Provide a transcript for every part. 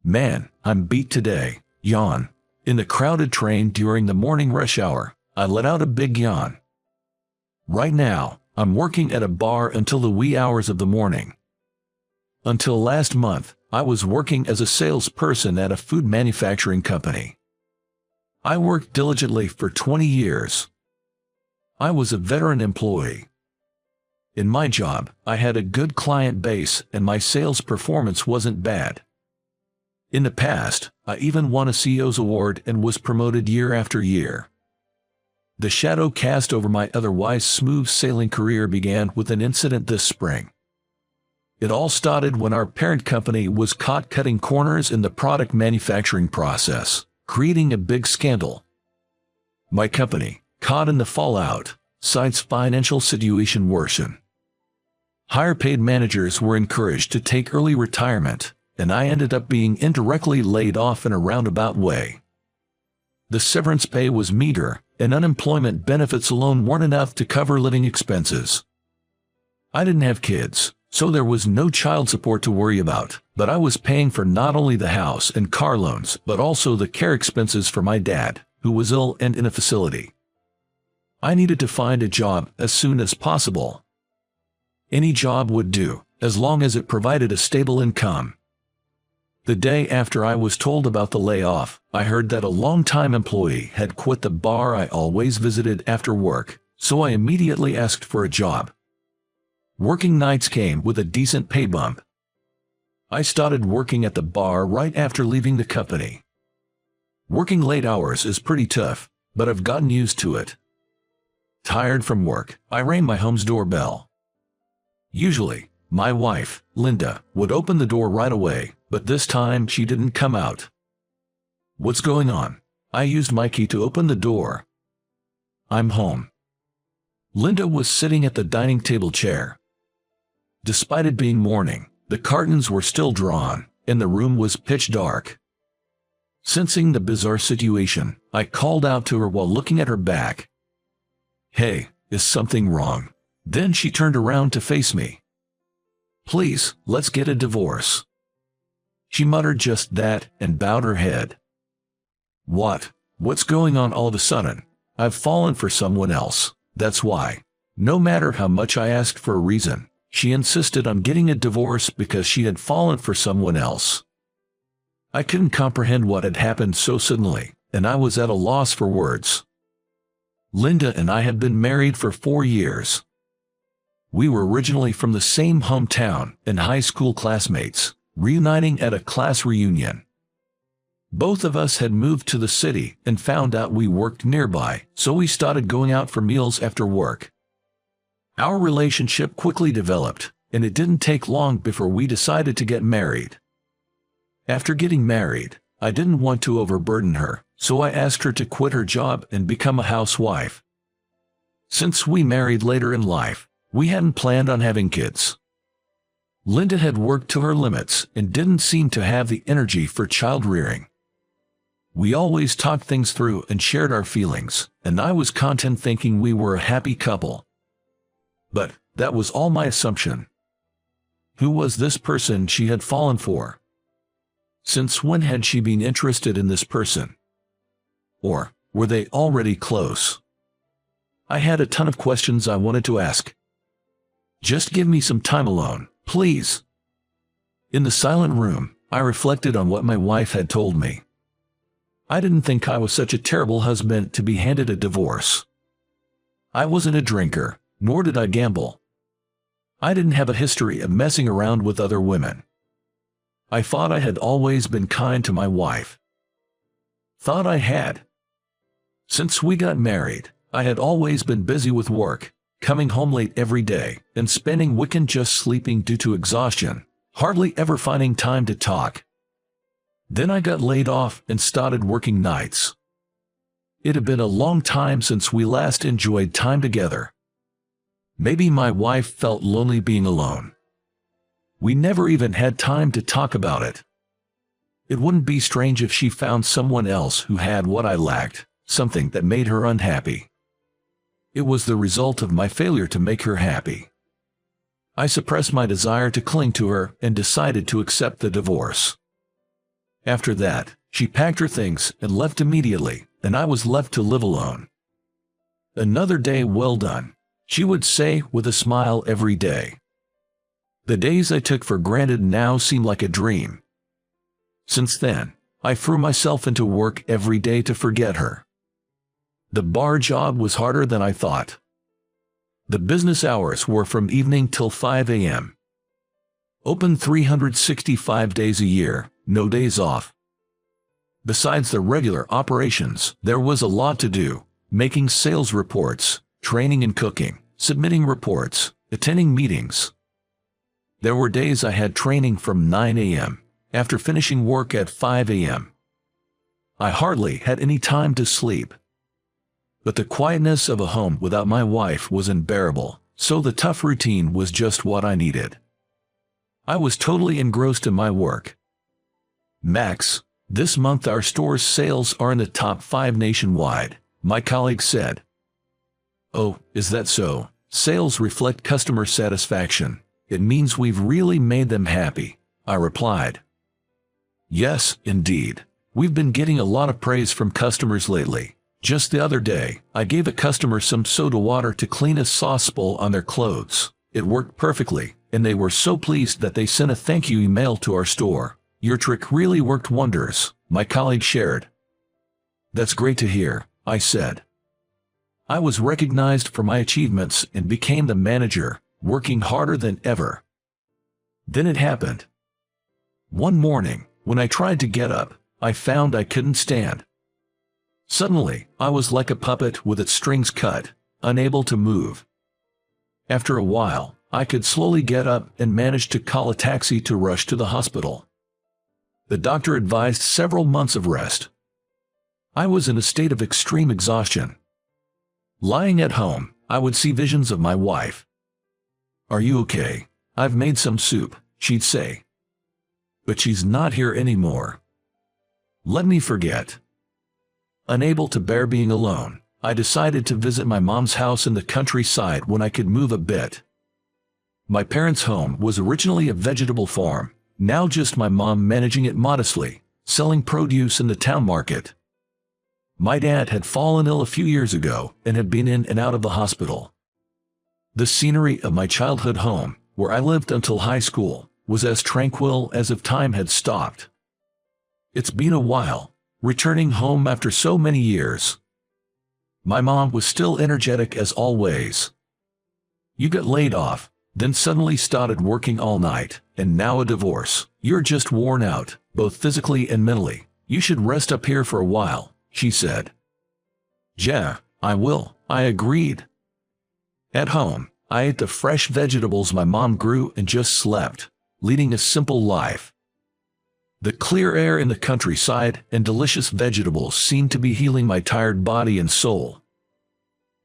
Man, I'm beat today. Yawn. In the crowded train during the morning rush hour, I let out a big yawn. Right now, I'm working at a bar until the wee hours of the morning. Until last month, I was working as a salesperson at a food manufacturing company. I worked diligently for 20 years. I was a veteran employee. In my job, I had a good client base and my sales performance wasn't bad. In the past, I even won a CEO's award and was promoted year after year. The shadow cast over my otherwise smooth sailing career began with an incident this spring. It all started when our parent company was caught cutting corners in the product manufacturing process, creating a big scandal. My company, caught in the fallout, cites financial situation worsened. Higher-paid managers were encouraged to take early retirement, and I ended up being indirectly laid off in a roundabout way. The severance pay was meager, and unemployment benefits alone weren't enough to cover living expenses. I didn't have kids, so there was no child support to worry about, but I was paying for not only the house and car loans but also the care expenses for my dad, who was ill and in a facility. I needed to find a job as soon as possible. Any job would do, as long as it provided a stable income. The day after I was told about the layoff, I heard that a long-time employee had quit the bar I always visited after work, so I immediately asked for a job. Working nights came with a decent pay bump. I started working at the bar right after leaving the company. Working late hours is pretty tough, but I've gotten used to it. Tired from work, I rang my home's doorbell. Usually, my wife, Linda, would open the door right away, but this time she didn't come out. "What's going on?" I used my key to open the door. "I'm home." Linda was sitting at the dining table chair. Despite it being morning, the curtains were still drawn, and the room was pitch dark. Sensing the bizarre situation, I called out to her while looking at her back. "Hey, is something wrong?" Then she turned around to face me. "Please, let's get a divorce." She muttered just that and bowed her head. What's going on all of a sudden? I've fallen for someone else, that's why. No matter how much I asked for a reason, she insisted on getting a divorce because she had fallen for someone else. I couldn't comprehend what had happened so suddenly, and I was at a loss for words. Linda and I had been married for 4 years. We were originally from the same hometown and high school classmates, reuniting at a class reunion. Both of us had moved to the city and found out we worked nearby, so we started going out for meals after work. Our relationship quickly developed, and it didn't take long before we decided to get married. After getting married, I didn't want to overburden her, so I asked her to quit her job and become a housewife. Since we married later in life, we hadn't planned on having kids. Linda had worked to her limits and didn't seem to have the energy for child-rearing. We always talked things through and shared our feelings, and I was content thinking we were a happy couple. But that was all my assumption. Who was this person she had fallen for? Since when had she been interested in this person? Or were they already close? I had a ton of questions I wanted to ask. "Just give me some time alone, please." In the silent room, I reflected on what my wife had told me. I didn't think I was such a terrible husband to be handed a divorce. I wasn't a drinker, nor did I gamble. I didn't have a history of messing around with other women. I thought I had always been kind to my wife. Thought I had. Since we got married, I had always been busy with work, coming home late every day, and spending weekend just sleeping due to exhaustion, hardly ever finding time to talk. Then I got laid off and started working nights. It had been a long time since we last enjoyed time together. Maybe my wife felt lonely being alone. We never even had time to talk about it. It wouldn't be strange if she found someone else who had what I lacked, something that made her unhappy. It was the result of my failure to make her happy. I suppressed my desire to cling to her and decided to accept the divorce. After that, she packed her things and left immediately, and I was left to live alone. "Another day well done," she would say with a smile every day. The days I took for granted now seem like a dream. Since then, I threw myself into work every day to forget her. The bar job was harder than I thought. The business hours were from evening till 5 a.m. Open 365 days a year, no days off. Besides the regular operations, there was a lot to do: making sales reports, training and cooking, submitting reports, attending meetings. There were days I had training from 9 a.m. after finishing work at 5 a.m. I hardly had any time to sleep. But the quietness of a home without my wife was unbearable, so the tough routine was just what I needed. I was totally engrossed in my work. "Max, this month our store's sales are in the top 5 nationwide," my colleague said. "Oh, is that so?" "Sales reflect customer satisfaction. It means we've really made them happy," I replied. "Yes, indeed. We've been getting a lot of praise from customers lately. Just the other day, I gave a customer some soda water to clean a sauce bowl on their clothes. It worked perfectly, and they were so pleased that they sent a thank you email to our store. Your trick really worked wonders," my colleague shared. "That's great to hear," I said. I was recognized for my achievements and became the manager, working harder than ever. Then it happened. One morning, when I tried to get up, I found I couldn't stand. Suddenly, I was like a puppet with its strings cut, unable to move. After a while, I could slowly get up and managed to call a taxi to rush to the hospital. The doctor advised several months of rest. I was in a state of extreme exhaustion. Lying at home, I would see visions of my wife. "Are you okay? I've made some soup," she'd say. But she's not here anymore. Let me forget. Unable to bear being alone, I decided to visit my mom's house in the countryside when I could move a bit. My parents' home was originally a vegetable farm, now just my mom managing it modestly, selling produce in the town market. My dad had fallen ill a few years ago and had been in and out of the hospital. The scenery of my childhood home, where I lived until high school, was as tranquil as if time had stopped. It's been a while, returning home after so many years. My mom was still energetic as always. "You got laid off, then suddenly started working all night, and now a divorce. You're just worn out, both physically and mentally. You should rest up here for a while," she said. "Yeah, I will," I agreed. At home, I ate the fresh vegetables my mom grew and just slept, leading a simple life. The clear air in the countryside and delicious vegetables seemed to be healing my tired body and soul.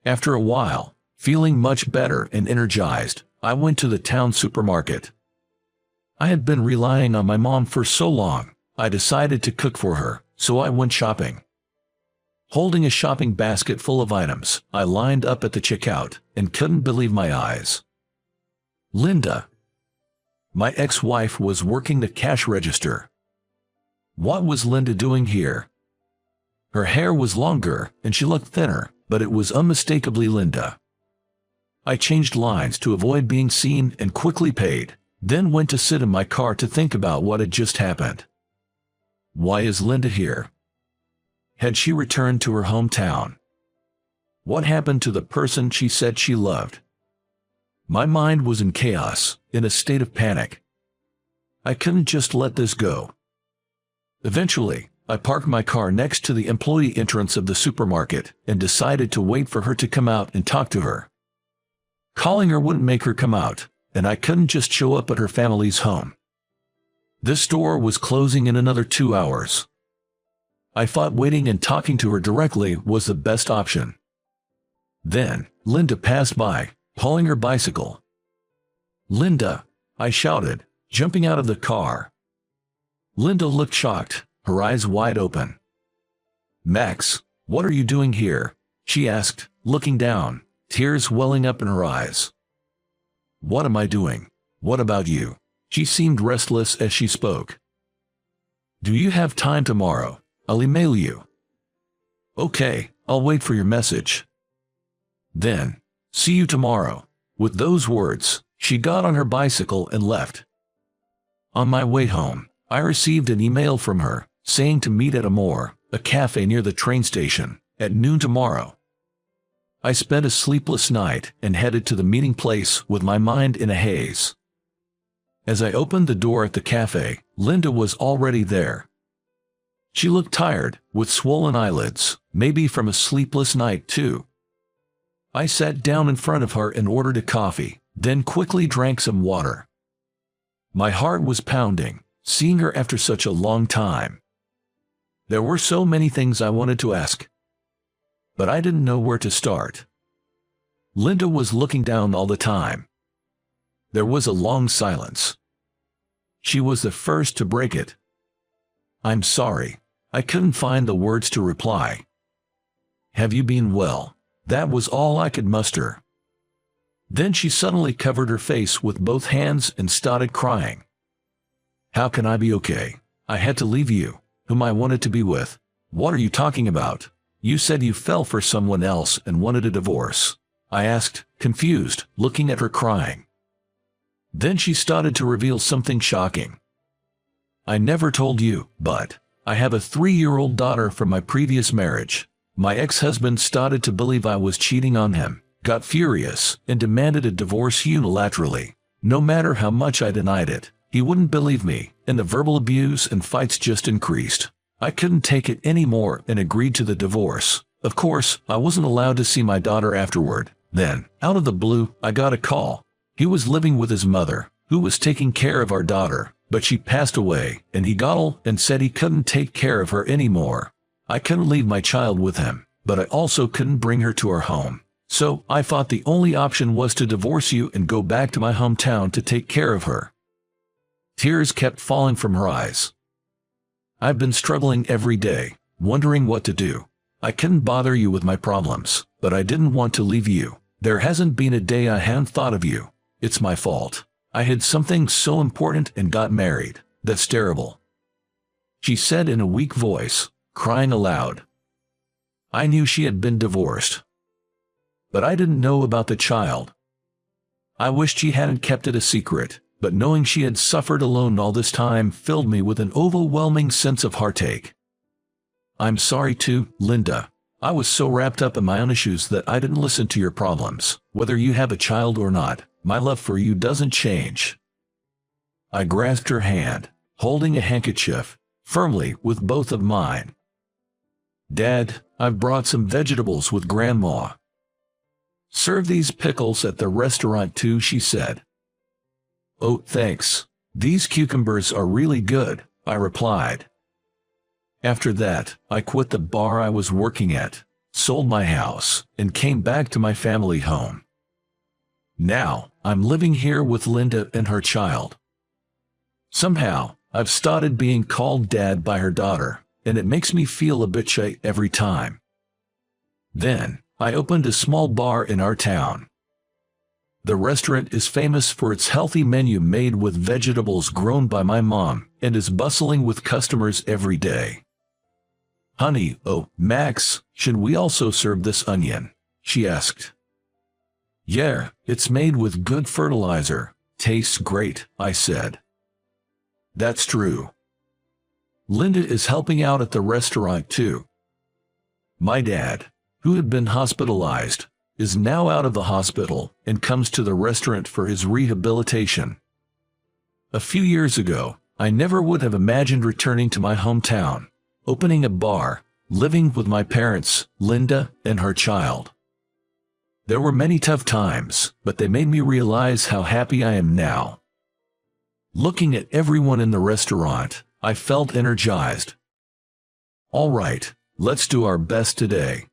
After a while, feeling much better and energized, I went to the town supermarket. I had been relying on my mom for so long, I decided to cook for her, so I went shopping. Holding a shopping basket full of items, I lined up at the checkout and couldn't believe my eyes. Linda, my ex-wife, was working the cash register. What was Linda doing here? Her hair was longer and she looked thinner, but it was unmistakably Linda. I changed lines to avoid being seen and quickly paid, then went to sit in my car to think about what had just happened. Why is Linda here? Had she returned to her hometown? What happened to the person she said she loved? My mind was in chaos, in a state of panic. I couldn't just let this go. Eventually, I parked my car next to the employee entrance of the supermarket and decided to wait for her to come out and talk to her. Calling her wouldn't make her come out, and I couldn't just show up at her family's home. This store was closing in another 2 hours. I thought waiting and talking to her directly was the best option. Then, Linda passed by, pulling her bicycle. "Linda!" I shouted, jumping out of the car. Linda looked shocked, her eyes wide open. "Max, what are you doing here?" she asked, looking down, tears welling up in her eyes. "What am I doing? What about you?" She seemed restless as she spoke. Do you have time tomorrow? I'll email you. Okay, I'll wait for your message. Then, see you tomorrow. With those words, she got on her bicycle and left. On my way home, I received an email from her, saying to meet at a cafe near the train station, at noon tomorrow. I spent a sleepless night and headed to the meeting place with my mind in a haze. As I opened the door at the cafe, Linda was already there. She looked tired, with swollen eyelids, maybe from a sleepless night too. I sat down in front of her and ordered a coffee, then quickly drank some water. My heart was pounding, seeing her after such a long time. There were so many things I wanted to ask, but I didn't know where to start. Linda was looking down all the time. There was a long silence. She was the first to break it. I'm sorry. I couldn't find the words to reply. Have you been well? That was all I could muster. Then she suddenly covered her face with both hands and started crying. How can I be okay? I had to leave you, whom I wanted to be with. What are you talking about? You said you fell for someone else and wanted a divorce. I asked, confused, looking at her crying. Then she started to reveal something shocking. I never told you, but I have a 3-year-old daughter from my previous marriage. My ex-husband started to believe I was cheating on him, got furious, and demanded a divorce unilaterally. No matter how much I denied it, he wouldn't believe me, and the verbal abuse and fights just increased. I couldn't take it anymore and agreed to the divorce. Of course, I wasn't allowed to see my daughter afterward. Then, out of the blue, I got a call. He was living with his mother, who was taking care of our daughter, but she passed away, and he got ill and said he couldn't take care of her anymore. I couldn't leave my child with him, but I also couldn't bring her to our home. So, I thought the only option was to divorce you and go back to my hometown to take care of her. Tears kept falling from her eyes. I've been struggling every day, wondering what to do. I couldn't bother you with my problems, but I didn't want to leave you. There hasn't been a day I haven't thought of you. It's my fault. I had something so important and got married. That's terrible. She said in a weak voice, crying aloud. I knew she had been divorced, but I didn't know about the child. I wished she hadn't kept it a secret, but knowing she had suffered alone all this time filled me with an overwhelming sense of heartache. I'm sorry too, Linda. I was so wrapped up in my own issues that I didn't listen to your problems. Whether you have a child or not, my love for you doesn't change. I grasped her hand, holding a handkerchief, firmly with both of mine. Dad, I've brought some vegetables with Grandma. Serve these pickles at the restaurant too, she said. Oh, thanks. These cucumbers are really good, I replied. After that, I quit the bar I was working at, sold my house, and came back to my family home. Now, I'm living here with Linda and her child. Somehow, I've started being called Dad by her daughter, and it makes me feel a bit shy every time. Then, I opened a small bar in our town. The restaurant is famous for its healthy menu made with vegetables grown by my mom and is bustling with customers every day. Honey, oh, Max, should we also serve this onion? She asked. Yeah, it's made with good fertilizer. Tastes great, I said. That's true. Linda is helping out at the restaurant too. My dad, who had been hospitalized, is now out of the hospital and comes to the restaurant for his rehabilitation. A few years ago, I never would have imagined returning to my hometown, opening a bar, living with my parents, Linda, and her child. There were many tough times, but they made me realize how happy I am now. Looking at everyone in the restaurant, I felt energized. All right, let's do our best today.